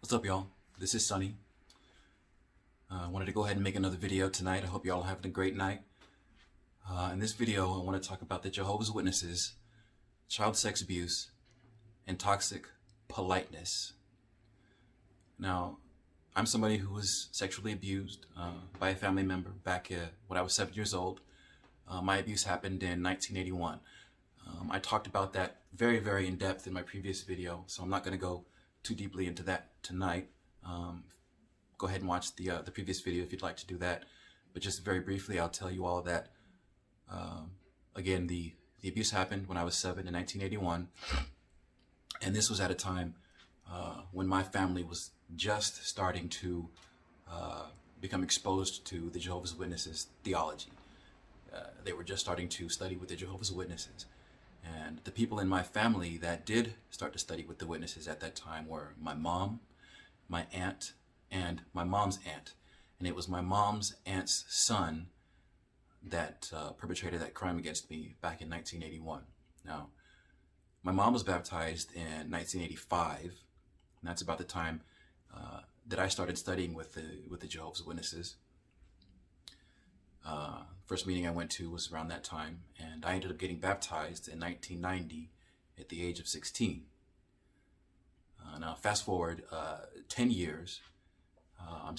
What's up, y'all? This is Sunny. I wanted to go ahead and make another video tonight. I hope y'all are having a great night. In this video, I want to talk about the Jehovah's Witnesses, child sex abuse, and toxic politeness. Now, I'm somebody who was sexually abused by a family member back when I was 7 years old. My abuse happened in 1981. I talked about that very, very in depth in my previous video, so I'm not going to go too deeply into that tonight. Go ahead and watch the previous video if you'd like to do that. But just very briefly, I'll tell you all that, again, the abuse happened when I was 7 in 1981. And this was at a time when my family was just starting to become exposed to the Jehovah's Witnesses theology. They were just starting to study with the Jehovah's Witnesses. And the people in my family that did start to study with the witnesses at that time were my mom, my aunt, and my mom's aunt. And it was my mom's aunt's son that perpetrated that crime against me back in 1981. Now, my mom was baptized in 1985, and that's about the time that I started studying with the Jehovah's Witnesses. First meeting I went to was around that time, and I ended up getting baptized in 1990 at the age of 16. Now fast forward 10 years, I'm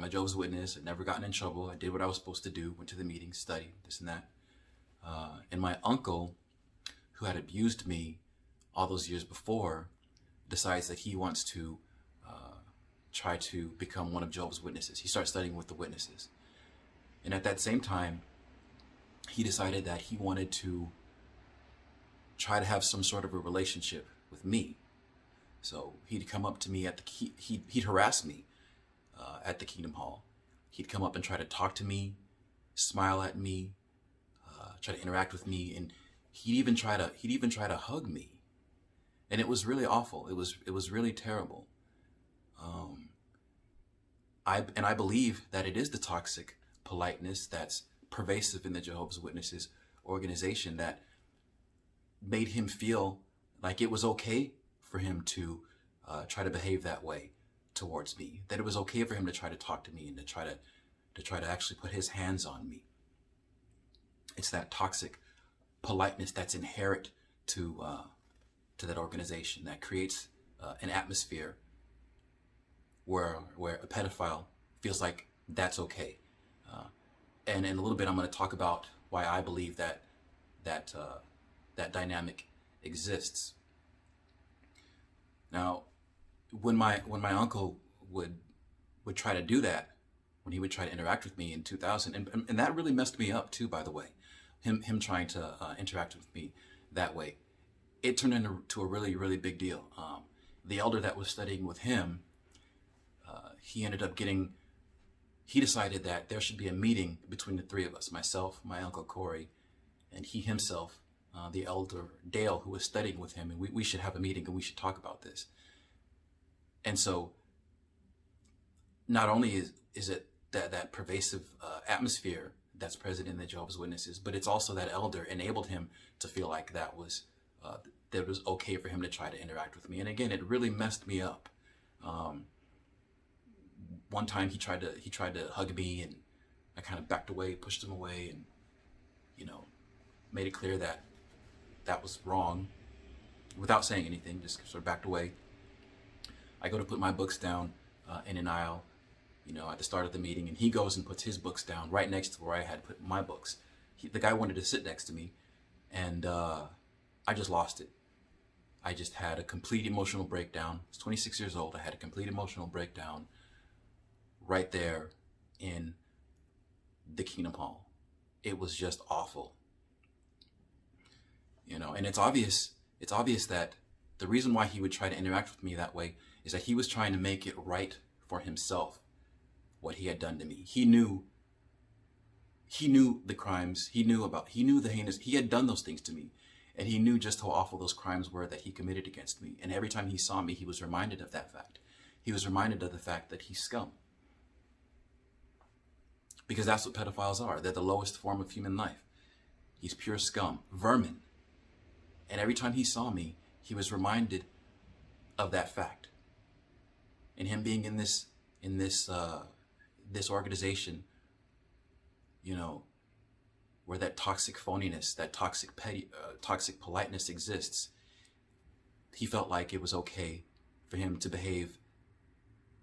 a Jehovah's Witness. I've never gotten in trouble. I did what I was supposed to do, went to the meetings, studied, this and that. And my uncle, who had abused me all those years before, decides that he wants to try to become one of Jehovah's Witnesses. He starts studying with the witnesses. And at that same time, he decided that he wanted to try to have some sort of a relationship with me. So he'd come up to me he'd harass me at the Kingdom Hall. He'd come up and try to talk to me, smile at me, try to interact with me, and he'd even try to hug me. And it was really awful. It was really terrible. I believe that it is the toxic politeness that's pervasive in the Jehovah's Witnesses organization that made him feel like it was okay for him to try to behave that way towards me, that it was okay for him to try to talk to me and to try to actually put his hands on me. It's that toxic politeness that's inherent to that organization that creates an atmosphere where a pedophile feels like that's okay. And in a little bit, I'm going to talk about why I believe that dynamic exists. Now, when my uncle would try to do that, when he would try to interact with me in 2000, and that really messed me up too, by the way, him trying to interact with me that way, it turned into a really, really big deal. The elder that was studying with him, he decided that there should be a meeting between the three of us, myself, my uncle Corey, and he himself, the elder Dale, who was studying with him, and we should have a meeting and we should talk about this. And so not only is it that pervasive atmosphere that's present in the Jehovah's Witnesses, but it's also that elder enabled him to feel like that it was okay for him to try to interact with me. And again, it really messed me up. One time he tried to hug me, and I kind of backed away, pushed him away, and made it clear that was wrong without saying anything, just sort of backed away. I go to put my books down in an aisle, at the start of the meeting, and he goes and puts his books down right next to where I had put my books. The guy wanted to sit next to me, and I just lost it. I just had a complete emotional breakdown. I was 26 years old. I had a complete emotional breakdown right there in the Kingdom Hall. It was just awful. And it's obvious that the reason why he would try to interact with me that way is that he was trying to make it right for himself, what he had done to me. He knew the crimes, he knew the heinous, he had done those things to me, and he knew just how awful those crimes were that he committed against me. And every time he saw me, he was reminded of that fact. He was reminded of the fact that he's scum. Because that's what pedophiles are. They're the lowest form of human life. He's pure scum, vermin. And every time he saw me, he was reminded of that fact. and him being in this organization, you know, where that toxic phoniness, that toxic politeness exists, he felt like it was okay for him to behave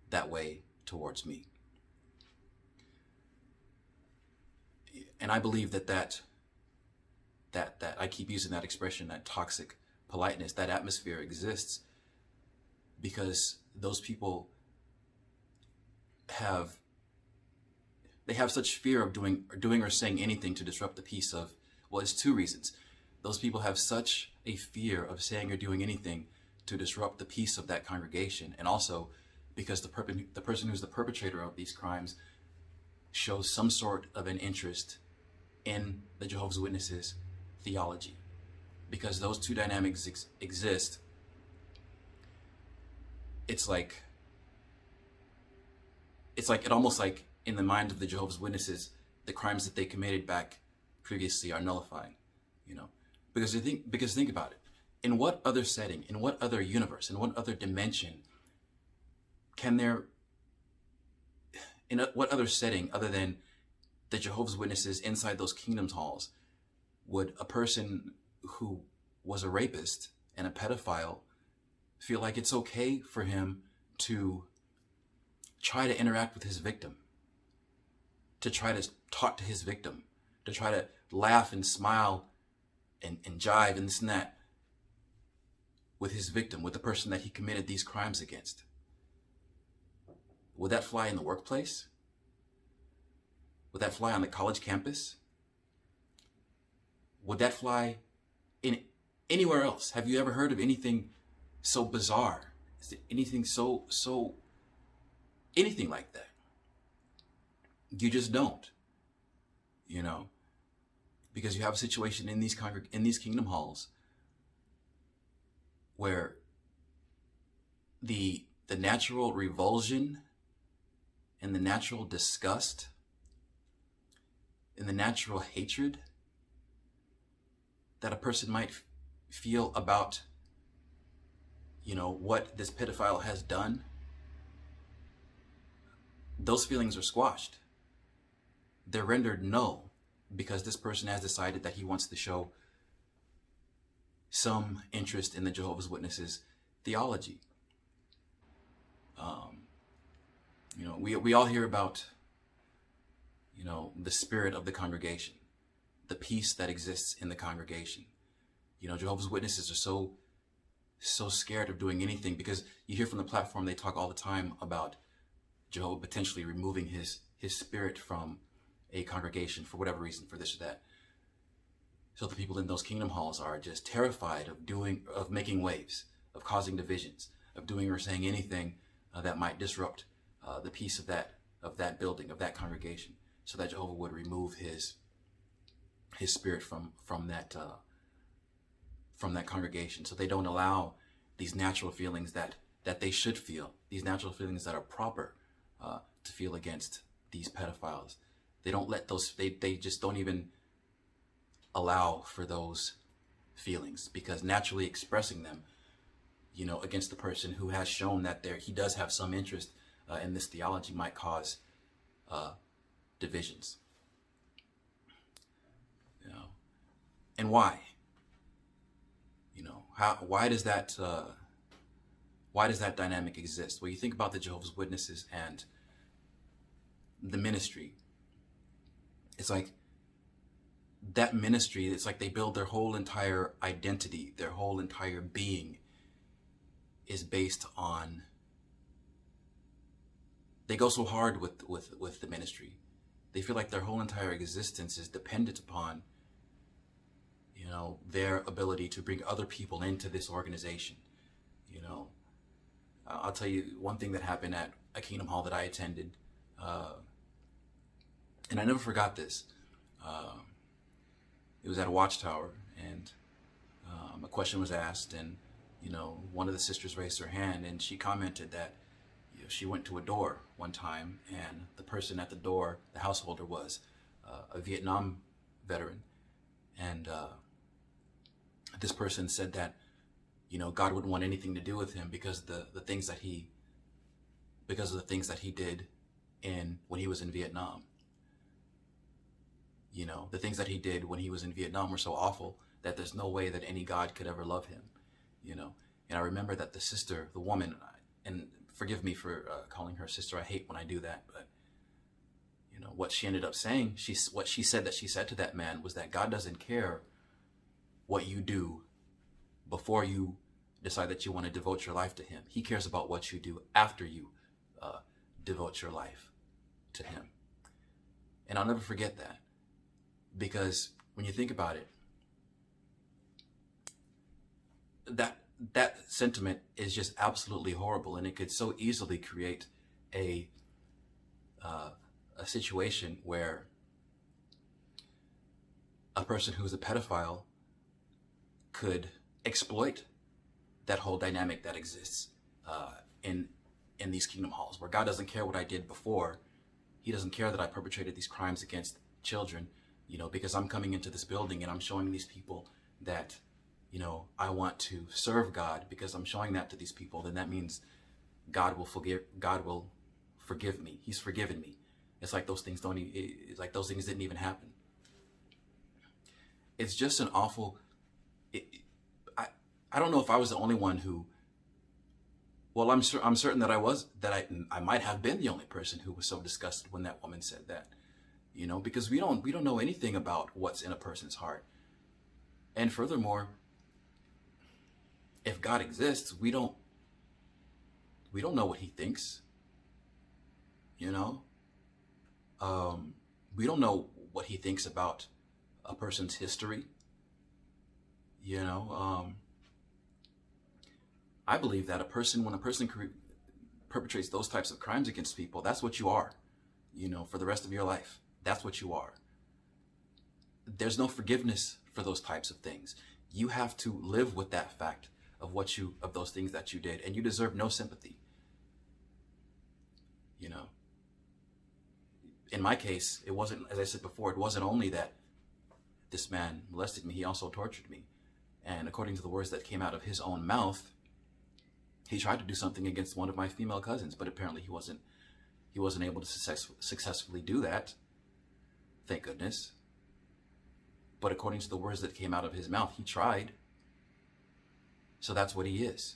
that way towards me. And I believe that I keep using that expression, that toxic politeness, that atmosphere exists because those people have such fear of doing or saying anything to disrupt the peace of, well, it's two reasons. Those people have such a fear of saying or doing anything to disrupt the peace of that congregation, and also because the person who's the perpetrator of these crimes shows some sort of an interest in the Jehovah's Witnesses theology. Because those two dynamics exist, it's almost like in the mind of the Jehovah's Witnesses, the crimes that they committed back previously are nullified, you know, because think about it. In what other setting, in what other universe, in what other dimension in what other setting other than the Jehovah's Witnesses inside those kingdoms halls would a person who was a rapist and a pedophile feel like it's okay for him to try to interact with his victim, to try to talk to his victim, to try to laugh and smile and jive and this and that with his victim, with the person that he committed these crimes against? Would that fly in the workplace? Would that fly on the college campus? Would that fly in anywhere else? Have you ever heard of anything so bizarre? Is there anything anything like that? You just don't, you know, because you have a situation in these kingdom halls where the natural revulsion and the natural disgust and the natural hatred that a person might feel about, you know, what this pedophile has done, those feelings are squashed. They're rendered null because this person has decided that he wants to show some interest in the Jehovah's Witnesses theology. You know, we all hear about, you know, the spirit of the congregation, the peace that exists in the congregation. You know, Jehovah's Witnesses are so scared of doing anything because you hear from the platform, they talk all the time about Jehovah potentially removing his spirit from a congregation for whatever reason, for this or that. So the people in those kingdom halls are just terrified of making waves, of causing divisions, of doing or saying anything that might disrupt the peace of that building, of that congregation, so that Jehovah would remove his spirit from that congregation, so they don't allow these natural feelings that they should feel, these natural feelings that are proper to feel against these pedophiles. They don't let those, they just don't even allow for those feelings, because naturally expressing them, you know, against the person who has shown that he does have some interest in this theology might cause divisions. You know, and why? You know, why does that dynamic exist? Well, you think about the Jehovah's Witnesses and the ministry. It's like that ministry, it's like they build their whole entire identity, their whole entire being is based on, they go so hard with the ministry. They feel like their whole entire existence is dependent upon, you know, their ability to bring other people into this organization. You know, I'll tell you one thing that happened at a Kingdom Hall that I attended, and I never forgot this. It was at a watchtower, and a question was asked, and you know, one of the sisters raised her hand, and she commented that, you know, she went to a door one time, and the person at the door, the householder, was a Vietnam veteran, and this person said that, you know, God wouldn't want anything to do with him because the things that he because of the things that he did when he was in Vietnam. You know, the things that he did when he was in Vietnam were so awful that there's no way that any God could ever love him, you know. And I remember that the sister, the woman, and forgive me for calling her sister, I hate when I do that, but you know, what she ended up saying, what she said to that man was that God doesn't care what you do before you decide that you want to devote your life to him. He cares about what you do after you devote your life to him. And I'll never forget that, because when you think about it, that sentiment is just absolutely horrible, and it could so easily create a situation where a person who's a pedophile could exploit that whole dynamic that exists in these kingdom halls, where God doesn't care what I did before. He doesn't care that I perpetrated these crimes against children, you know, because I'm coming into this building and I'm showing these people that, you know, I want to serve God. Because I'm showing that to these people, then that means God will forgive me. He's forgiven me. It's like those things it's like those things didn't even happen. It's just an awful, I don't know if I was the only one who, well, I'm certain that I might have been the only person who was so disgusted when that woman said that, you know, because we don't know anything about what's in a person's heart. And furthermore, if God exists, we don't know what he thinks, you know. We don't know what he thinks about a person's history, you know. I believe that when a person perpetrates those types of crimes against people, that's what you are, you know, for the rest of your life. That's what you are. There's no forgiveness for those types of things. You have to live with that fact of those things that you did, and you deserve no sympathy. You know, in my case, it wasn't, as I said before, it wasn't only that this man molested me, he also tortured me. And according to the words that came out of his own mouth, he tried to do something against one of my female cousins, but apparently he wasn't able to successfully do that. Thank goodness. But according to the words that came out of his mouth, he tried. So that's what he is.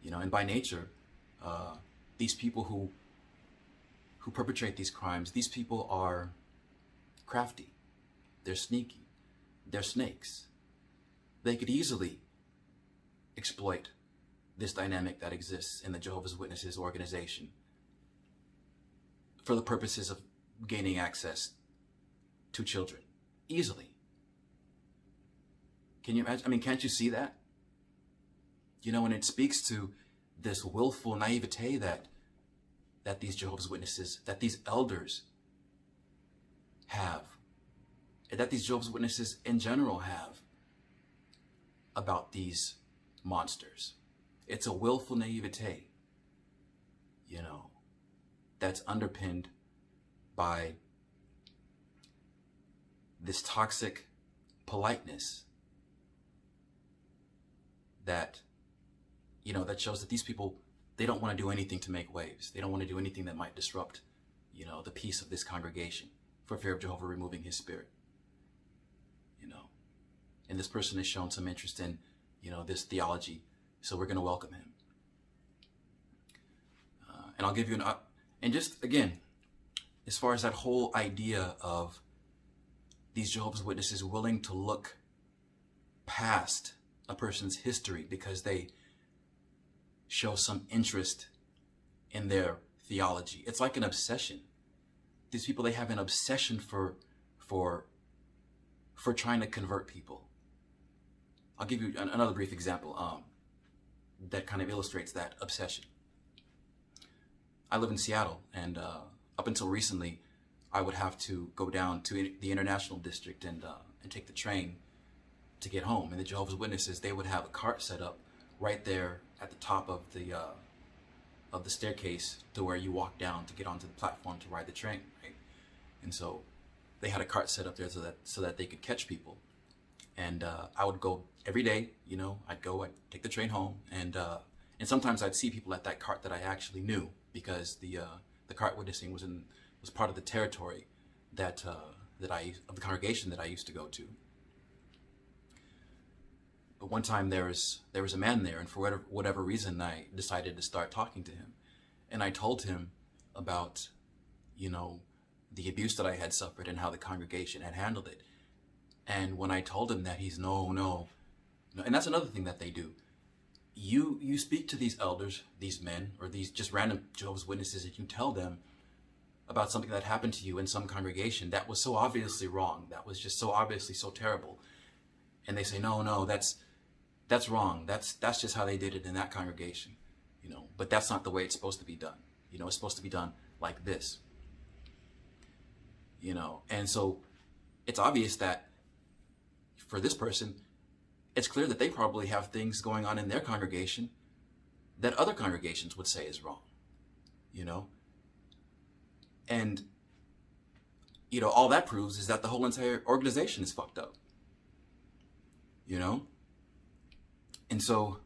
You know, and by nature, these people who perpetrate these crimes, these people are crafty. They're sneaky. They're snakes. They could easily exploit this dynamic that exists in the Jehovah's Witnesses organization for the purposes of gaining access to children. Easily. Can you imagine? I mean, can't you see that? You know, and it speaks to this willful naivete that these Jehovah's Witnesses, that these elders have, and that these Jehovah's Witnesses in general have about these monsters. It's a willful naivete, you know, that's underpinned by this toxic politeness that, you know, that shows that these people, they don't want to do anything to make waves. They don't want to do anything that might disrupt, you know, the peace of this congregation for fear of Jehovah removing his spirit, you know. And this person has shown some interest in, you know, this theology, so we're going to welcome him. And I'll give you and just again, as far as that whole idea of these Jehovah's Witnesses willing to look past a person's history because they show some interest in their theology. It's like an obsession. These people, they have an obsession for trying to convert people. I'll give you another brief example that kind of illustrates that obsession. I live in Seattle, and up until recently, I would have to go down to the International District and take the train to get home. And the Jehovah's Witnesses, they would have a cart set up right there at the top of the staircase to where you walk down to get onto the platform to ride the train, right? And so they had a cart set up there so that they could catch people. And I would go every day, you know, I'd take the train home, and And sometimes I'd see people at that cart that I actually knew, because the cart witnessing was part of the territory of the congregation that I used to go to. But one time there was a man there, and for whatever reason, I decided to start talking to him, and I told him about, the abuse that I had suffered and how the congregation had handled it. And when I told him that, he's no, and that's another thing that they do. You speak to these elders, these men, or these just random Jehovah's Witnesses, and you tell them about something that happened to you in some congregation that was so obviously wrong, that was just so obviously so terrible. And they say, no, that's wrong. That's just how they did it in that congregation, but that's not the way it's supposed to be done. It's supposed to be done like this, and so it's obvious that for this person, it's clear that they probably have things going on in their congregation that other congregations would say is wrong, and, all that proves is that the whole entire organization is fucked up, and so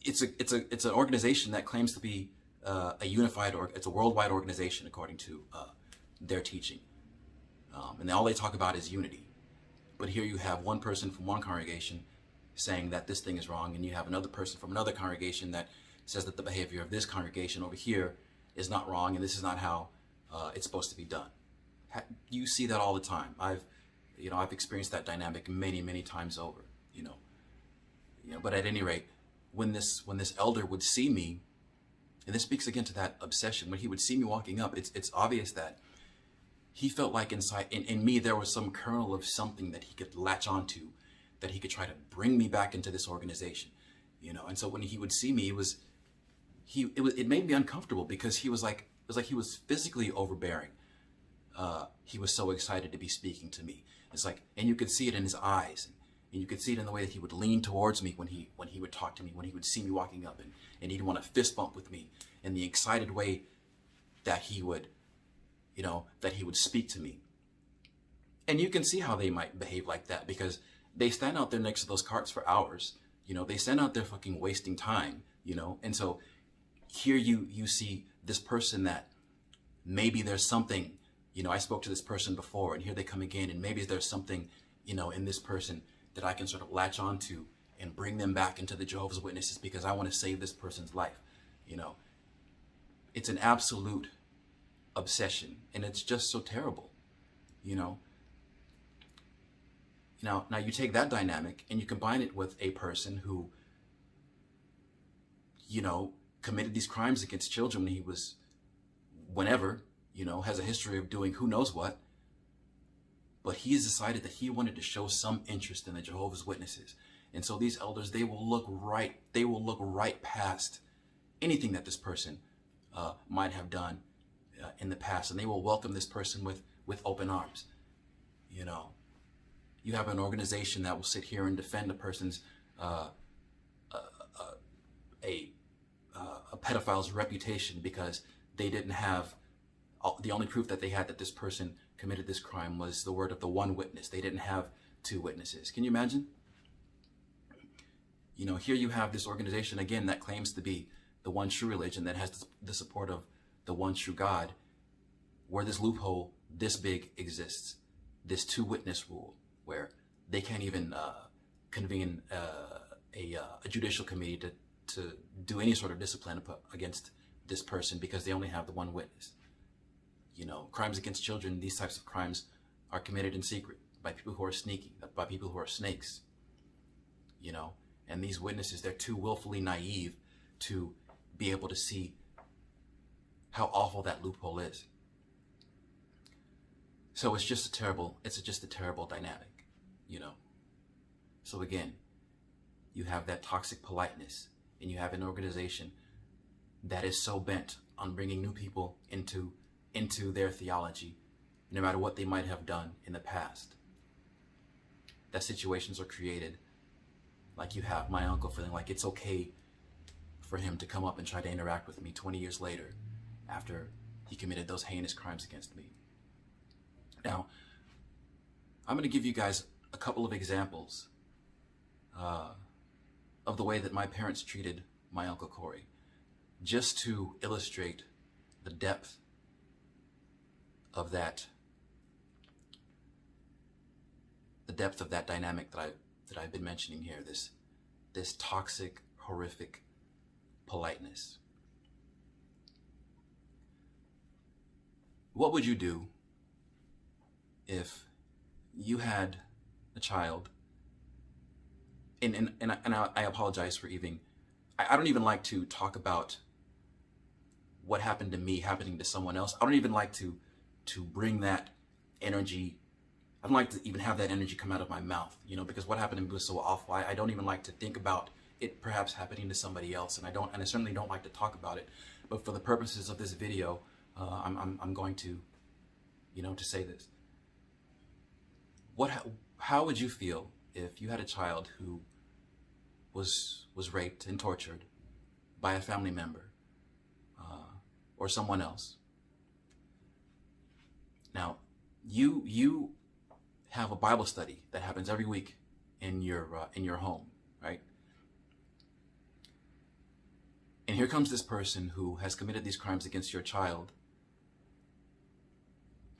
it's an organization that claims to be a unified, or it's a worldwide organization according to their teaching, and all they talk about is unity. But here you have one person from one congregation saying that this thing is wrong, and you have another person from another congregation that says that the behavior of this congregation over here is not wrong, and this is not how it's supposed to be done. You see that all the time. I've experienced that dynamic many times over. But at any rate, when this elder would see me, and this speaks again to that obsession, when he would see me walking up, it's obvious that he felt like inside in me there was some kernel of something that he could latch onto, that he could try to bring me back into this organization, And so when he would see me, it made me uncomfortable, because it was like he was physically overbearing. He was so excited to be speaking to me. It's like, and you could see it in his eyes, and you could see it in the way that he would lean towards me when he would talk to me, when he would see me walking up, and he'd want to fist bump with me, in the excited way that he would speak to me. And you can see how they might behave like that, because they stand out there next to those carts for hours. They stand out there fucking wasting time, And so here you see this person that maybe there's something, I spoke to this person before, and here they come again, and maybe there's something, in this person that I can sort of latch onto and bring them back into the Jehovah's Witnesses, because I want to save this person's life. It's an absolute obsession, and it's just so terrible, Now you take that dynamic and you combine it with a person who, committed these crimes against children when he was, whenever, has a history of doing who knows what, but he has decided that he wanted to show some interest in the Jehovah's Witnesses. And so these elders, they will look right past anything that this person might have done in the past, and they will welcome this person with open arms. You have an organization that will sit here and defend a person's a pedophile's reputation, because they didn't have, the only proof that they had that this person committed this crime was the word of the one witness. They didn't have two witnesses. Can you imagine? Here you have this organization again that claims to be the one true religion, that has the support of the one true God, where this loophole this big exists, this two witness rule, where they can't even convene a judicial committee to do any sort of discipline against this person, because they only have the one witness. Crimes against children, these types of crimes are committed in secret by people who are sneaky, by people who are snakes, and these witnesses, they're too willfully naive to be able to see how awful that loophole is. So it's just a terrible dynamic, So again, you have that toxic politeness, and you have an organization that is so bent on bringing new people into their theology, no matter what they might have done in the past, that situations are created, like you have my uncle feeling like it's okay for him to come up and try to interact with me 20 years later, after he committed those heinous crimes against me. Now, I'm going to give you guys a couple of examples of the way that my parents treated my Uncle Corey, just to illustrate the depth of that dynamic that I've been mentioning here, this toxic, horrific politeness. What would you do if you had a child, and I apologize for even, I don't even like to talk about what happened to me happening to someone else. I don't even like to bring that energy. I don't like to even have that energy come out of my mouth, because what happened to me was so awful. I don't even like to think about it perhaps happening to somebody else, and I certainly don't like to talk about it. But for the purposes of this video, I'm going to, to say this. How would you feel if you had a child who was raped and tortured by a family member or someone else? Now, you have a Bible study that happens every week in your home, right? And here comes this person who has committed these crimes against your child.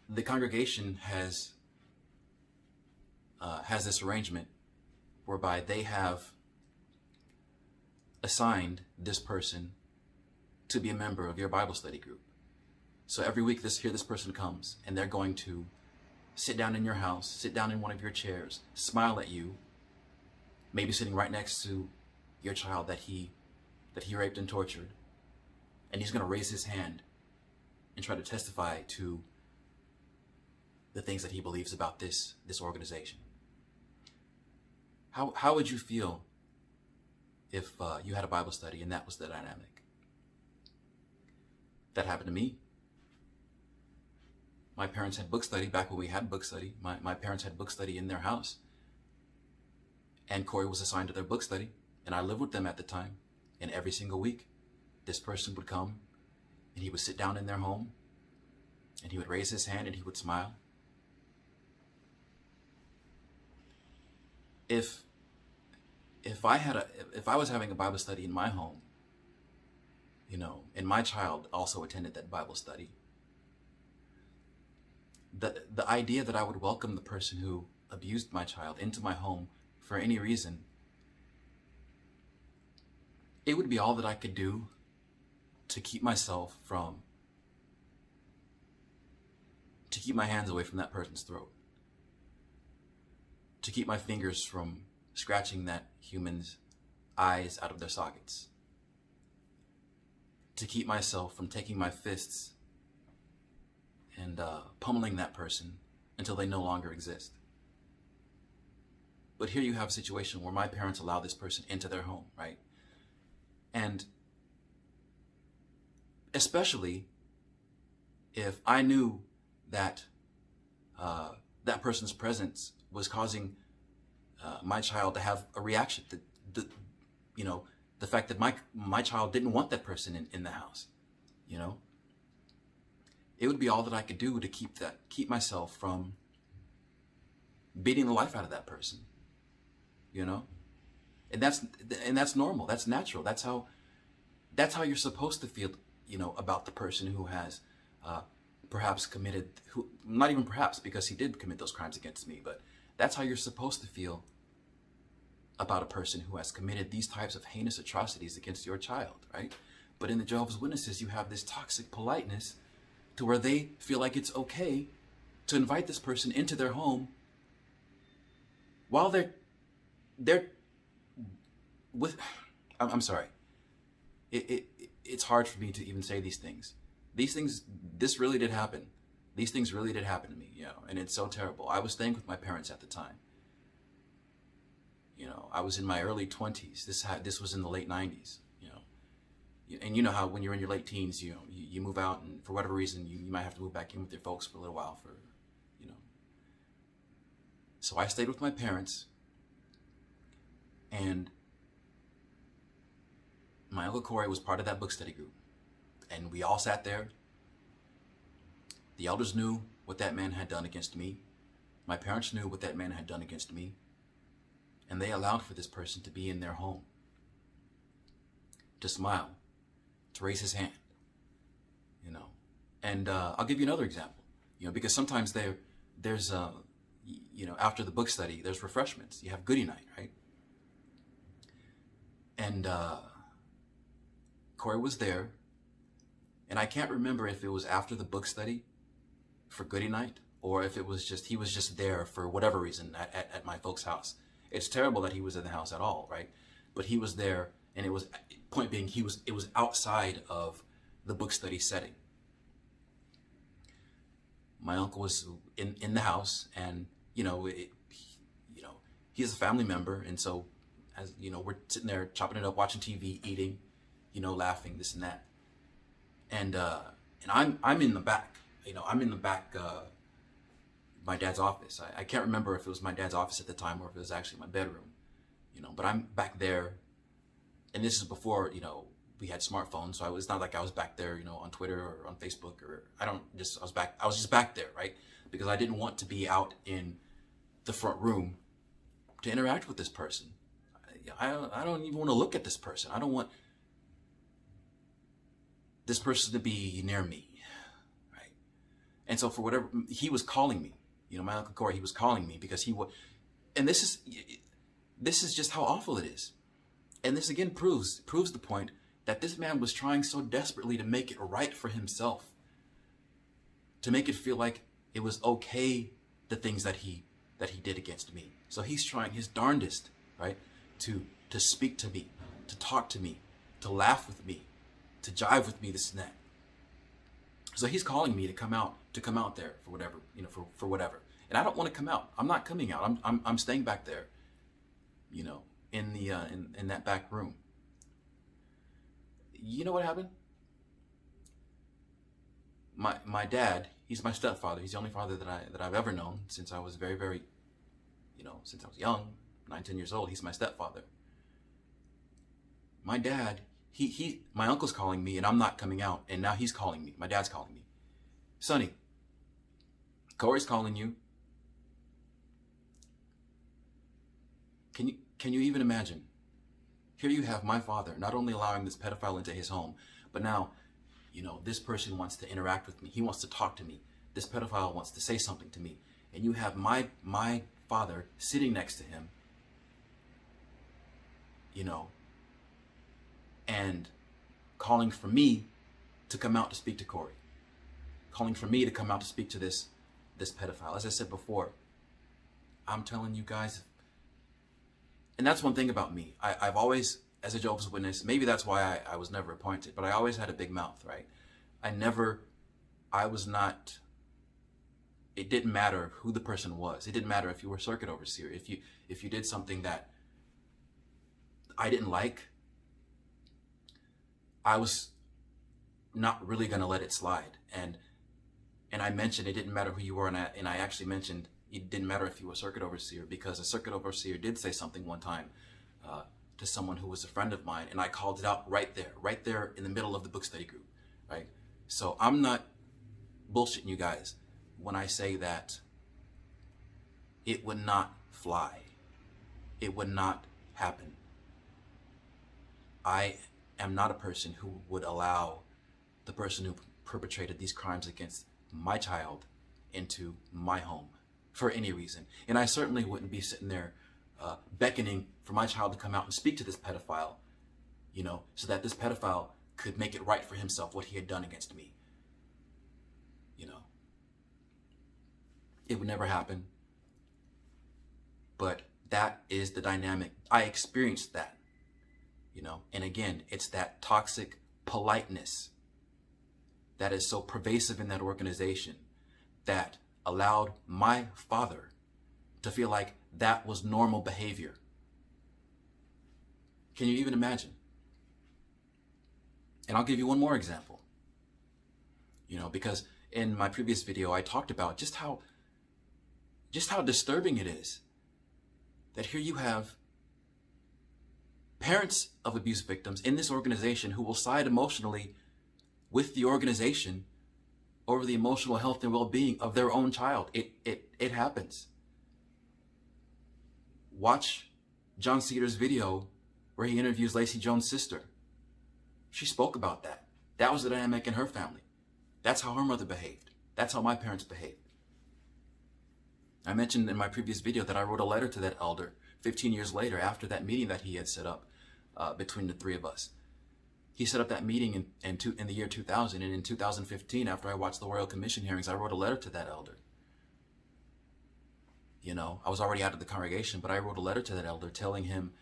The congregation has this arrangement whereby they have assigned this person to be a member of your Bible study group. So every week this person comes, and they're going to sit down in your house, sit down in one of your chairs, smile at you, maybe sitting right next to your child that he raped and tortured, and he's going to raise his hand and try to testify to the things that he believes about this organization. How would you feel if you had a Bible study and that was the dynamic? That happened to me. My parents had book study back when we had book study. My parents had book study in their house, and Corey was assigned to their book study, and I lived with them at the time. And every single week, this person would come, and he would sit down in their home, and he would raise his hand, and he would smile. If I was having a Bible study in my home, and my child also attended that Bible study, the idea that I would welcome the person who abused my child into my home for any reason, it would be all that I could do to keep my hands away from that person's throat, to keep my fingers from scratching that human's eyes out of their sockets, to keep myself from taking my fists and pummeling that person until they no longer exist. But here you have a situation where my parents allow this person into their home, right? And especially if I knew that that person's presence was causing my child to have a reaction, the fact that my child didn't want that person in the house, it would be all that I could do to keep myself from beating the life out of that person, and that's normal, that's natural, that's how you're supposed to feel, about the person who has perhaps committed, not even perhaps, because he did commit those crimes against me, but that's how you're supposed to feel about a person who has committed these types of heinous atrocities against your child, right? But in the Jehovah's Witnesses, you have this toxic politeness to where they feel like it's okay to invite this person into their home while they're with, I'm sorry. It's hard for me to even say these things. This really did happen. These things really did happen to me, and it's so terrible. I was staying with my parents at the time. I was in my early 20s. This was in the late 90s, and you know how when you're in your late teens, you move out, and for whatever reason, you might have to move back in with your folks for a little while So I stayed with my parents, and my Uncle Corey was part of that book study group, and we all sat there. The elders knew what that man had done against me. My parents knew what that man had done against me, and they allowed for this person to be in their home. to smile, to raise his hand, you know. And I'll give you another example, you know, because sometimes there's you know, after the book study, there's refreshments. You have goodie night, right? And Corey was there, and I can't remember if it was after the book study for goodie night, or if it was just, he was just there for whatever reason at my folks' house. It's terrible that he was in the house at all, right? But he was there, and it was, point being, it was outside of the book study setting. My uncle was in the house, and you know, you know, he's a family member, and so, as you know, we're sitting there chopping it up, watching TV, eating, you know, laughing, this and that, and I'm in the back, you know, I'm in the back, my dad's office. I can't remember if it was my dad's office at the time or if it was actually my bedroom, you know, but I'm back there, and this is before, you know, we had smartphones, so it's not like I was back there, you know, on Twitter or on Facebook, or I was just back there, right? Because I didn't want to be out in the front room to interact with this person. I don't even want to look at this person. I don't want this person to be near me, right? And so for whatever, he was calling me, you know, my Uncle Corey, he was calling me because he would, and this is just how awful it is. And this again proves the point that this man was trying so desperately to make it right for himself, to make it feel like it was okay, the things that he did against me. So he's trying his darndest, right, to speak to me, to talk to me, to laugh with me, to jive with me, this and that. So he's calling me to come out there for whatever, you know, for whatever. And I don't want to come out. I'm not coming out. I'm staying back there, you know, in the in that back room. You know what happened? My dad, he's my stepfather. He's the only father that I've ever known since I was very, very, you know, since I was young, 9, 10 years old. He's my stepfather. My dad, my uncle's calling me, and I'm not coming out, and now he's calling me. My dad's calling me. Sonny, Corey's calling you. Can you even imagine? Here you have my father not only allowing this pedophile into his home, but now, you know, this person wants to interact with me. He wants to talk to me. This pedophile wants to say something to me. And you have my father sitting next to him, you know, and calling for me to come out to speak to Corey. Calling for me to come out to speak to this pedophile. As I said before, I'm telling you guys, and that's one thing about me. I've always, as a Jehovah's Witness, maybe that's why I was never appointed, but I always had a big mouth, right? It didn't matter who the person was. It didn't matter if you were circuit overseer. If you did something that I didn't like, I was not really going to let it slide. And I mentioned it didn't matter who you were, and I actually mentioned it didn't matter if you were a circuit overseer, because a circuit overseer did say something one time to someone who was a friend of mine, and I called it out right there in the middle of the book study group, right? So I'm not bullshitting you guys when I say that it would not fly. It would not happen. I am not a person who would allow the person who perpetrated these crimes against my child into my home for any reason. And I certainly wouldn't be sitting there beckoning for my child to come out and speak to this pedophile, you know, so that this pedophile could make it right for himself what he had done against me. You know, it would never happen. But that is the dynamic. I experienced that, you know, and again, it's that toxic politeness that is so pervasive in that organization that allowed my father to feel like that was normal behavior. Can you even imagine? And I'll give you one more example. You know, because in my previous video, I talked about just how disturbing it is that here you have parents of abuse victims in this organization who will side emotionally with the organization over the emotional health and well-being of their own child. It happens. Watch John Cedar's video where he interviews Lacey Jones' sister. She spoke about that. That was the dynamic in her family. That's how her mother behaved. That's how my parents behaved. I mentioned in my previous video that I wrote a letter to that elder 15 years later after that meeting that he had set up between the three of us. He set up that meeting in the year 2000, and in 2015, after I watched the Royal Commission hearings, I wrote a letter to that elder. You know, I was already out of the congregation, but I wrote a letter to that elder telling him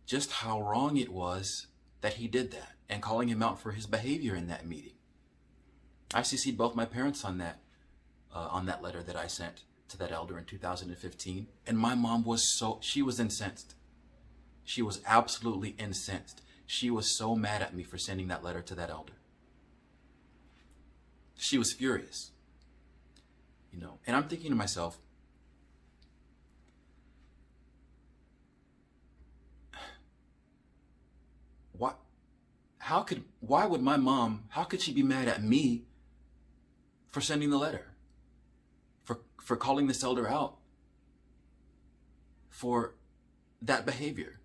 just how wrong it was that he did that, and calling him out for his behavior in that meeting. I CC'd both my parents on that letter that I sent to that elder in 2015, and my mom was she was incensed. She was absolutely incensed. She was so mad at me for sending that letter to that elder. She was furious, you know, and I'm thinking to myself, why would my mom, how could she be mad at me for sending the letter? For calling this elder out for that behavior,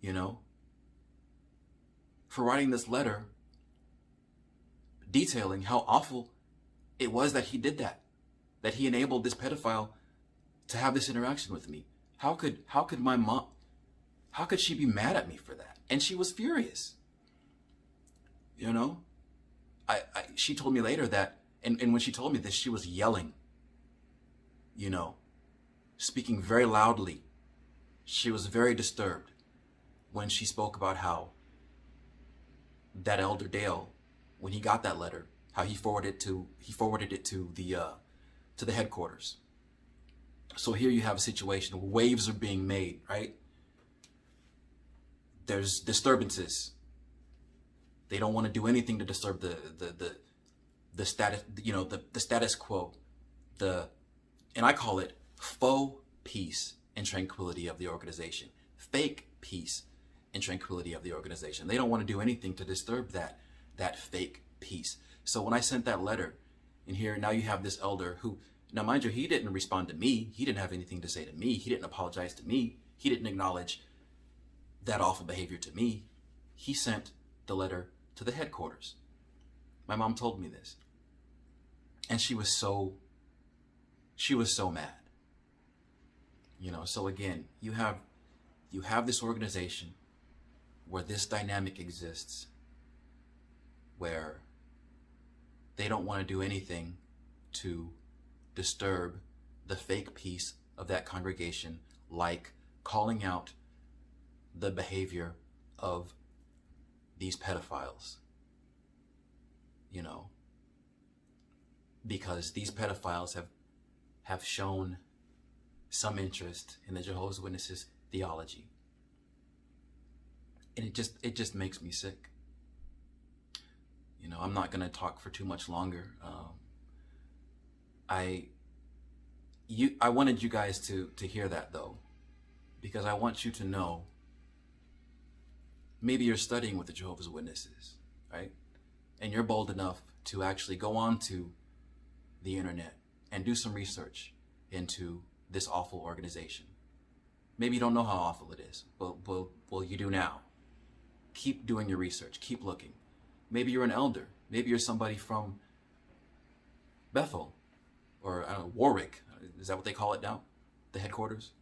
you know? For writing this letter detailing how awful it was that he did that he enabled this pedophile to have this interaction with me. How could my mom, how could she be mad at me for that? And she was furious, you know? She told me later that, and when she told me this, she was yelling, you know, speaking very loudly. She was very disturbed when she spoke about how that elder Dale, when he got that letter, how he forwarded it to the headquarters. So here you have a situation where waves are being made, right? There's disturbances. They don't want to do anything to disturb the status, you know, the status quo, and I call it faux peace and tranquility of the organization, fake peace and tranquility of the organization. They don't want to do anything to disturb that fake peace. So when I sent that letter, and here now you have this elder who, now mind you, he didn't respond to me. He didn't have anything to say to me. He didn't apologize to me. He didn't acknowledge that awful behavior to me. He sent the letter to the headquarters. My mom told me this, and she was so mad. You know, so again, you have this organization where this dynamic exists, where they don't want to do anything to disturb the fake peace of that congregation, like calling out the behavior of these pedophiles, you know, because these pedophiles have shown some interest in the Jehovah's Witnesses theology. And it just makes me sick. You know, I'm not going to talk for too much longer. I wanted you guys to hear that, though, because I want you to know, maybe you're studying with the Jehovah's Witnesses, right? And you're bold enough to actually go on to the internet and do some research into this awful organization. Maybe you don't know how awful it is, but well, you do now. Keep doing your research. Keep looking. Maybe you're an elder. Maybe you're somebody from Bethel or I don't know, Warwick. Is that what they call it now? The headquarters?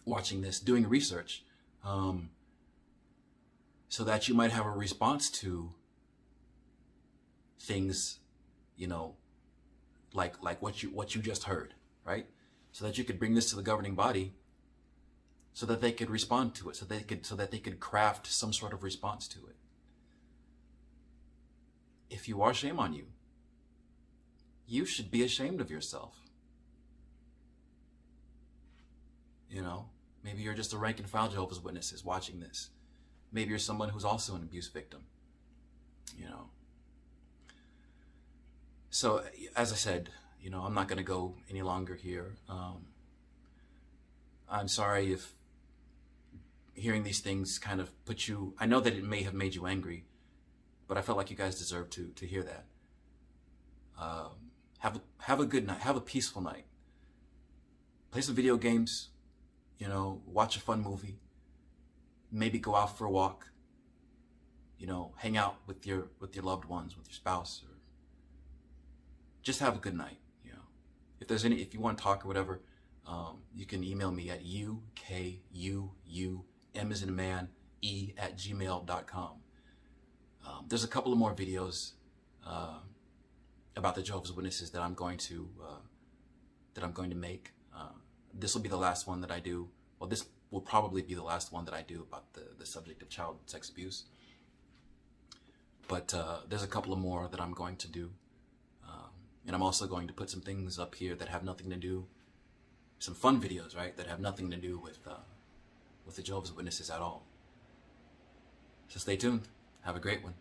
Watching this, doing research, so that you might have a response to things, you know, like what you just heard, right? So that you could bring this to the governing body, so that they could respond to it, so that they could craft some sort of response to it. If you are, shame on you. You should be ashamed of yourself. You know, maybe you're just a rank and file Jehovah's Witnesses watching this. Maybe you're someone who's also an abuse victim, you know. So, as I said, you know, I'm not going to go any longer here. I'm sorry if hearing these things kind of put you, I know that it may have made you angry, but I felt like you guys deserve to hear that. Have a good night. Have a peaceful night. Play some video games, you know, watch a fun movie. Maybe go out for a walk. you know, hang out with your loved ones, with your spouse, or just have a good night. You know, if you want to talk or whatever, you can email me at UKUUM as in man @gmail.com. There's a couple of more videos about the Jehovah's Witnesses that I'm going to make. This will be the last one that I do. Well, this will probably be the last one that I do about the subject of child sex abuse. But there's a couple of more that I'm going to do. And I'm also going to put some things up here that have nothing to do, some fun videos, right, that have nothing to do with the Jehovah's Witnesses at all. So stay tuned. Have a great one.